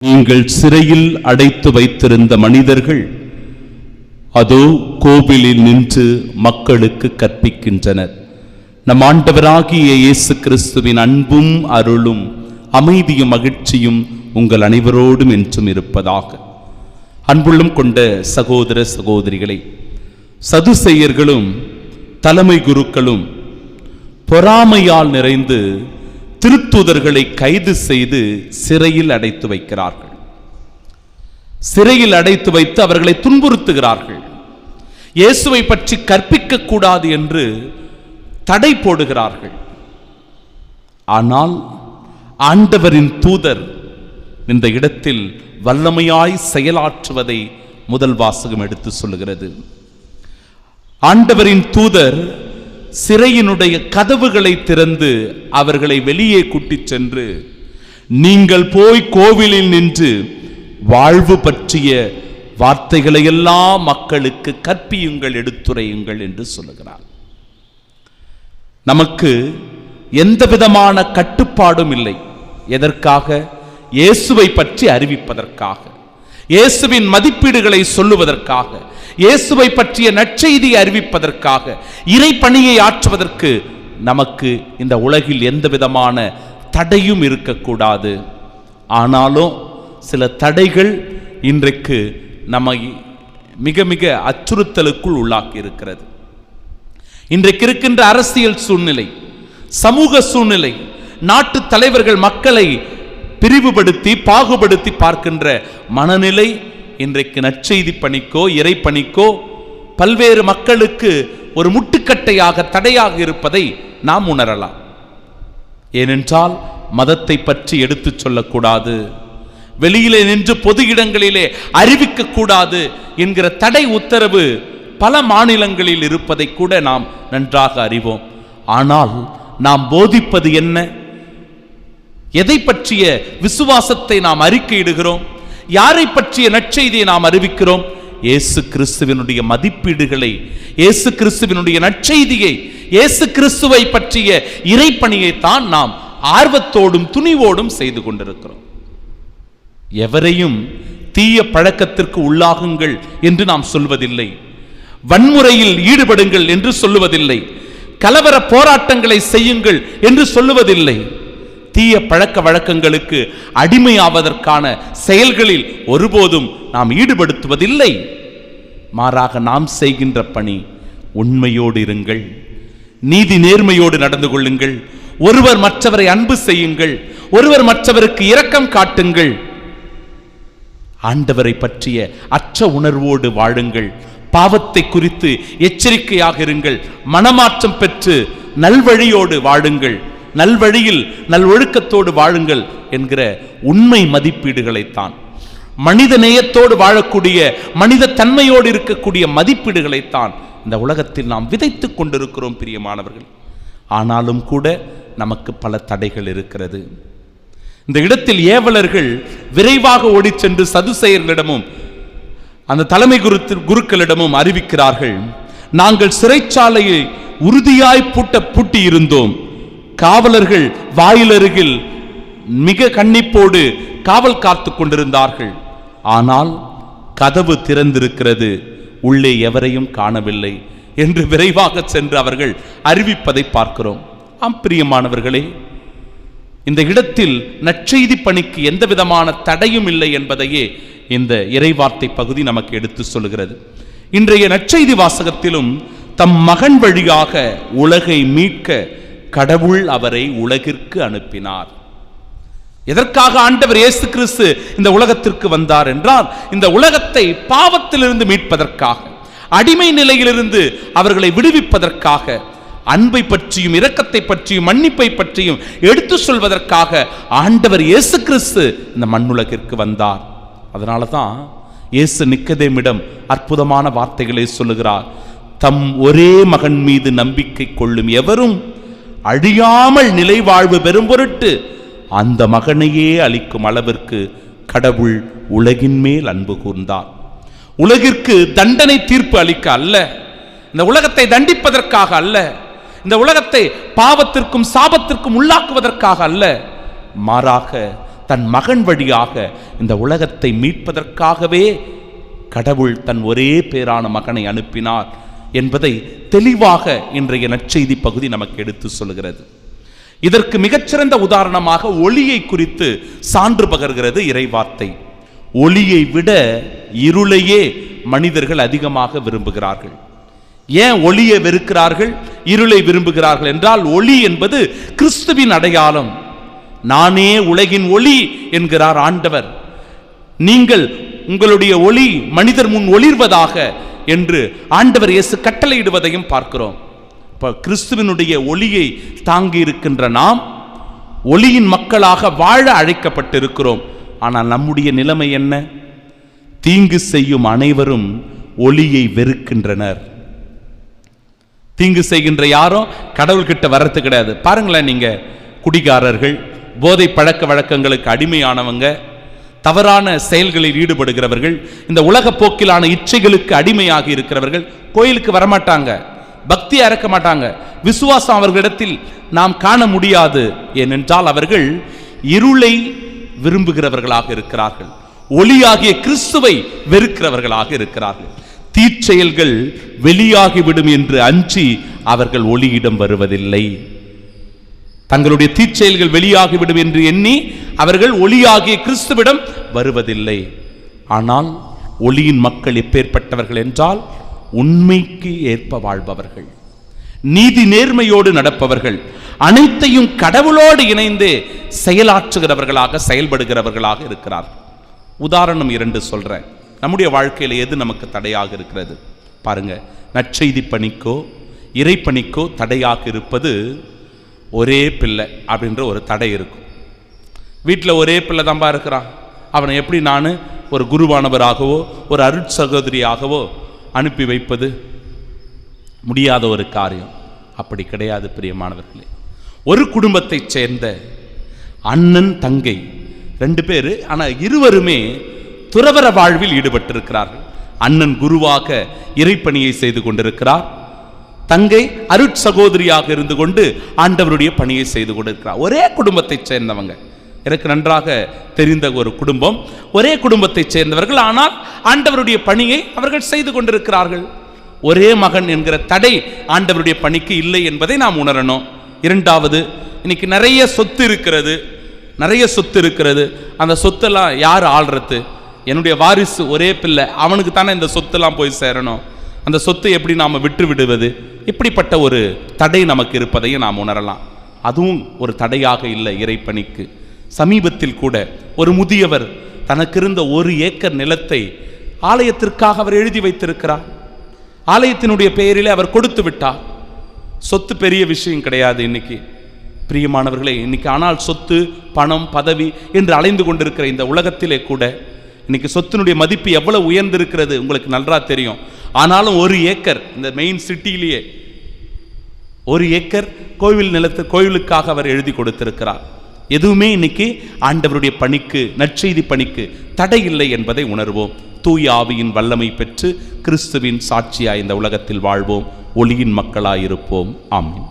நீங்கள் சிறையில் அடைத்து வைத்திருந்த மனிதர்கள் அதோ கோவிலில் நின்று மக்களுக்கு கற்பிக்கின்றனர். நம் ஆண்டவராகிய இயேசு கிறிஸ்துவின் அன்பும் அருளும் அமைதியும் மகிழ்ச்சியும் உங்கள் அனைவரோடும் என்றும் இருப்பதாக. அன்புள்ளம் கொண்ட சகோதர சகோதரிகளை, சதுசேயர்களும் தலைமை குருக்களும் பொறாமையால் நிறைந்து திருத்தூதர்களை கைது செய்து சிறையில் அடைத்து வைக்கிறார்கள். சிறையில் அடைத்து வைத்து அவர்களை துன்புறுத்துகிறார்கள். இயேசுவை பற்றி கற்பிக்க கூடாது என்று தடை போடுகிறார்கள். ஆனால் ஆண்டவரின் தூதர் இந்த இடத்தில் வல்லமையாய் செயலாற்றுவதை முதல் வாசகம் எடுத்து சொல்லுகிறது. ஆண்டவரின் தூதர் சிறையினுடைய கதவுகளை திறந்து அவர்களை வெளியே கூட்டிச் சென்று, நீங்கள் போய் கோவிலில் நின்று வாழ்வு பற்றிய வார்த்தைகளை எல்லாம் மக்களுக்கு கற்பியுங்கள், எடுத்துரையுங்கள் என்று சொல்லுகிறார். நமக்கு எந்த விதமான கட்டுப்பாடும் இல்லை. எதற்காக? இயேசுவை பற்றி அறிவிப்பதற்காக, இயேசுவின் மதிப்பீடுகளை சொல்லுவதற்காக, இயேசுவை பற்றிய நற்செய்தியை அறிவிப்பதற்காக, இறை பணியை ஆற்றுவதற்கு நமக்கு இந்த உலகில் எந்த விதமான தடையும் இருக்கக்கூடாது. ஆனாலும் சில தடைகள் இன்றைக்கு நம்மை மிக மிக அச்சுறுத்தலுக்குள் உள்ளாக்கி இருக்கிறது. இன்றைக்கு இருக்கின்ற அரசியல் சூழ்நிலை, சமூக சூழ்நிலை, நாட்டு தலைவர்கள் மக்களை பிரிவுபடுத்தி பாகுபடுத்தி பார்க்கின்ற மனநிலை இன்றைக்கு நற்செய்தி பணிக்கோ இறை பணிக்கோ பல்வேறு மக்களுக்கு ஒரு முட்டுக்கட்டையாக தடையாக இருப்பதை நாம் உணரலாம். ஏனென்றால் மதத்தை பற்றி எடுத்துச் சொல்லக்கூடாது, வெளியிலே நின்று பொது இடங்களிலே அறிவிக்க கூடாது என்கிற தடை உத்தரவு பல மாநிலங்களில் இருப்பதை கூட நாம் நன்றாக அறிவோம். ஆனால் நாம் போதிப்பது என்ன? எதை பற்றிய விசுவாசத்தை நாம் அறிக்கையிடுகிறோம்? யாரை பற்றிய நற்செய்தியை நாம் அறிவிக்கிறோம்? இயேசு கிறிஸ்துவினுடைய மதிப்பீடுகளை, இயேசு கிறிஸ்துவினுடைய நற்செய்தியை, இயேசு கிறிஸ்துவை பற்றிய இறைப்பணியை தான் நாம் ஆர்வத்தோடும் துணிவோடும் செய்து கொண்டிருக்கிறோம். எவரையும் தீய பழக்கத்திற்கு உள்ளாகுங்கள் என்று நாம் சொல்வதில்லை, வன்முறையில் ஈடுபடுங்கள் என்று சொல்லுவதில்லை, கலவர போராட்டங்களை செய்யுங்கள் என்று சொல்லுவதில்லை, தீய பழக்க வழக்கங்களுக்கு அடிமையாவதற்கான செயல்களில் ஒருபோதும் நாம் ஈடுபடுத்துவதில்லை. மாறாக நாம் செய்கின்ற பணி, உண்மையோடு இருங்கள், நீதி நேர்மையோடு நடந்து கொள்ளுங்கள், ஒருவர் மற்றவரை அன்பு செய்யுங்கள், ஒருவர் மற்றவருக்கு இரக்கம் காட்டுங்கள், ஆண்டவரை பற்றிய அச்ச உணர்வோடு வாழுங்கள், பாவத்தை குறித்து எச்சரிக்கையாக இருங்கள், மனமாற்றம் பெற்று நல்வழியோடு வாழுங்கள், நல்வழியில் நல்ஒழுக்கத்தோடு வாழுங்கள் என்கிற உண்மை மதிப்பீடுகளைத்தான், மனித நேயத்தோடு வாழக்கூடிய, மனித தன்மையோடு இருக்கக்கூடிய மதிப்பீடுகளைத்தான் இந்த உலகத்தில் நாம் விதைத்துக் கொண்டிருக்கிறோம் பிரியமானவர்கள். ஆனாலும் கூட நமக்கு பல தடைகள் இருக்கிறது. இந்த இடத்தில் ஏவலர்கள் விரைவாக ஓடி சென்று சதுசேயர்களிடமும் அந்த தலைமை குருக்களிடமும் அறிவிக்கிறார்கள், நாங்கள் சிறைச்சாலையை உறுதியாய் பூட்டி இருந்தோம், காவலர்கள் வாயிலருகில் மிக கண்ணிப்போடு காவல் காத்து கொண்டிருந்தார்கள், ஆனால் கதவு திறந்திருக்கிறது, உள்ளே எவரையும் காணவில்லை என்று விரைவாக சென்று அவர்கள் அறிவிப்பதை பார்க்கிறோம். பிரியமானவர்களே, இந்த இடத்தில் நற்செய்தி பணிக்கு எந்த விதமான தடையும் இல்லை என்பதையே இந்த இறைவார்த்தை பகுதி நமக்கு எடுத்து சொல்கிறது. இன்றைய நற்செய்தி வாசகத்திலும் தம் மகன் வழியாக உலகை மீட்க கடவுள் அவரை உலகிற்கு அனுப்பினார். எதற்காக ஆண்டவர் இயேசு கிறிஸ்து இந்த உலகத்திற்கு வந்தார் என்றால், இந்த உலகத்தை பாவத்திலிருந்து மீட்பதற்காக, அடிமை நிலையிலிருந்து அவர்களை விடுவிப்பதற்காக, அன்பை பற்றியும் இரக்கத்தை பற்றியும் மன்னிப்பை பற்றியும் எடுத்து சொல்வதற்காக ஆண்டவர் இயேசு கிறிஸ்து இந்த மண்ணுலகிற்கு வந்தார். அதனால தான் இயேசு நிக்கதேமிடம் அற்புதமான வார்த்தைகளை சொல்லுகிறார். தம் ஒரே மகன் மீது நம்பிக்கை கொள்ளும் எவரும் அழியாமல் நிலை வாழ்வு பெறும் பொருட்டு அந்த மகனையே அளிக்கும் அளவிற்கு கடவுள் உலகின் மேல் அன்பு கூர்ந்தார். உலகிற்கு தண்டனை தீர்ப்பு அளிக்க அல்ல, இந்த உலகத்தை தண்டிப்பதற்காக அல்ல, இந்த உலகத்தை பாவத்திற்கும் சாபத்திற்கும் உள்ளாக்குவதற்காக அல்ல, மாறாக தன் மகன் வழியாக இந்த உலகத்தை மீட்பதற்காகவே கடவுள் தன் ஒரே பேரான மகனை அனுப்பினார் என்பதை தெளிவாக இன்றைய நற்செய்தி பகுதி நமக்கு எடுத்து சொல்கிறது. இதற்கு மிகச்சிறந்த உதாரணமாக ஒளியை குறித்து சான்று பகர்கிறது இறைவார்த்தை. ஒளியை விட இருளையே மனிதர்கள் அதிகமாக விரும்புகிறார்கள். ஏன் ஒளியை வெறுக்கிறார்கள், இருளை விரும்புகிறார்கள் என்றால், ஒளி என்பது கிறிஸ்துவின் அடையாளம். நானே உலகின் ஒளி என்கிறார் ஆண்டவர். நீங்கள் உங்களுடைய ஒளி மனிதர் முன் ஒளிர்வதாக என்று ஆண்டவர் இயேசு கட்டளையிடுவதையும் பார்க்கிறோம். கிறிஸ்துவினுடைய ஒளியை தாங்கி இருக்கின்ற நாம் ஒளியின் மக்களாக வாழ அழைக்கப்பட்டிருக்கிறோம். ஆனால் நம்முடைய நிலைமை என்ன? தீங்கு செய்யும் அனைவரும் ஒளியை வெறுக்கின்றனர். தீங்கு செய்கின்ற யாரும் கடவுள்கிட்ட வரது கிடையாது. பாருங்களேன், நீங்க குடிகாரர்கள், போதை பழக்க வழக்கங்களுக்கு அடிமையானவங்க, தவறான செயல்களில் ஈடுபடுகிறவர்கள், இந்த உலக போக்கிலான இச்சைகளுக்கு அடிமையாகி இருக்கிறவர்கள் கோயிலுக்கு வரமாட்டாங்க, பக்தியை அறக்க மாட்டாங்க. விசுவாசம் அவர்களிடத்தில் நாம் காண முடியாது. ஏனென்றால் அவர்கள் இருளை விரும்புகிறவர்களாக இருக்கிறார்கள், ஒளியாகிய கிறிஸ்துவை வெறுக்கிறவர்களாக இருக்கிறார்கள். தீச்செயல்கள் வெளியாகிவிடும் என்று அஞ்சி அவர்கள் ஒளியிடம் வருவதில்லை. தங்களுடைய தீச்செயல்கள் வெளியாகிவிடும் என்று எண்ணி அவர்கள் ஒளியாகிய கிறிஸ்துவிடம் வருவதில்லை. ஆனால் ஒளியின் மக்கள் எப்பேற்பட்டவர்கள் என்றால், உண்மைக்கு ஏற்ப வாழ்பவர்கள், நீதி நேர்மையோடு நடப்பவர்கள், அனைத்தையும் கடவுளோடு இணைந்து செயலாற்றுகிறவர்களாக செயல்படுகிறவர்களாக இருக்கிறார்கள். உதாரணம் 2 சொல்றேன். நம்முடைய வாழ்க்கையில எது நமக்கு தடையாக இருக்கிறது பாருங்க. நற்செய்தி பணிக்கோ இறைப்பணிக்கோ தடையாக இருப்பது ஒரே பிள்ளை அப்படின்ற ஒரு தடை இருக்கும். வீட்டில் ஒரே பிள்ளை தான்பா இருக்கிறான், அவனை எப்படி நான் ஒரு குருவானவராகவோ ஒரு அருட்சகோதரியாகவோ அனுப்பி வைப்பது? முடியாத ஒரு காரியம். அப்படி கிடையாது பிரியமானவர்களே. ஒரு குடும்பத்தைச் சேர்ந்த அண்ணன் தங்கை 2 பேர், ஆனால் இருவருமே துறவற வாழ்வில் ஈடுபட்டிருக்கிறார்கள். அண்ணன் குருவாக இறைப்பணியை செய்து கொண்டிருக்கிறார், தங்கை அருட்சகோதரியாக இருந்து கொண்டு ஆண்டவருடைய பணியை செய்து கொண்டிருக்கிறார். ஒரே குடும்பத்தைச் சேர்ந்தவங்க, எனக்கு நன்றாக தெரிந்த ஒரு குடும்பம், ஒரே குடும்பத்தைச் சேர்ந்தவர்கள், ஆனால் ஆண்டவருடைய பணியை அவர்கள் செய்து கொண்டிருக்கிறார்கள். ஒரே மகன் என்கிற தடை ஆண்டவருடைய பணிக்கு இல்லை என்பதை நாம் உணரணும். 2வது, இன்னைக்கு நிறைய சொத்து இருக்கிறது, நிறைய சொத்து இருக்கிறது. அந்த சொத்தெல்லாம் யார் ஆள்றது? என்னுடைய வாரிசு ஒரே பிள்ளை, அவனுக்கு தானே இந்த சொத்தெல்லாம் போய் சேரணும். அந்த சொத்தை எப்படி நாம் விட்டு விடுவது? இப்படிப்பட்ட ஒரு தடை நமக்கு இருப்பதையும் நாம் உணரலாம். அதுவும் ஒரு தடையாக இல்லை இறைப்பணிக்கு. சமீபத்தில் கூட ஒரு முதியவர் தனக்கு இருந்த 1 ஏக்கர் நிலத்தை ஆலயத்திற்காக அவர் எழுதி வைத்திருக்கிறார். ஆலயத்தினுடைய பெயரிலே அவர் கொடுத்து விட்டார். சொத்து பெரிய விஷயம் கிடையாது இன்னைக்கு பிரியமானவர்களே. இன்னைக்கு ஆனால் சொத்து, பணம், பதவி என்று அலைந்து கொண்டிருக்கிற இந்த உலகத்திலே கூட இன்னைக்கு சொத்தினுடைய மதிப்பு எவ்வளவு உயர்ந்திருக்கிறது உங்களுக்கு நன்றா தெரியும். ஆனாலும் 1 ஏக்கர் இந்த மெயின் சிட்டியிலேயே 1 ஏக்கர் கோவில் நிலத்து கோவிலுக்காக அவர் எழுதி கொடுத்திருக்கிறார். எதுவுமே இன்னைக்கு ஆண்டவருடைய பணிக்கு, நற்செய்தி பணிக்கு தடை இல்லை என்பதை உணர்வோம். தூய ஆவியின் வல்லமை பெற்று கிறிஸ்துவின் சாட்சியாய் இந்த உலகத்தில் வாழ்வோம், ஒளியின் மக்களாயிருப்போம். ஆமென்.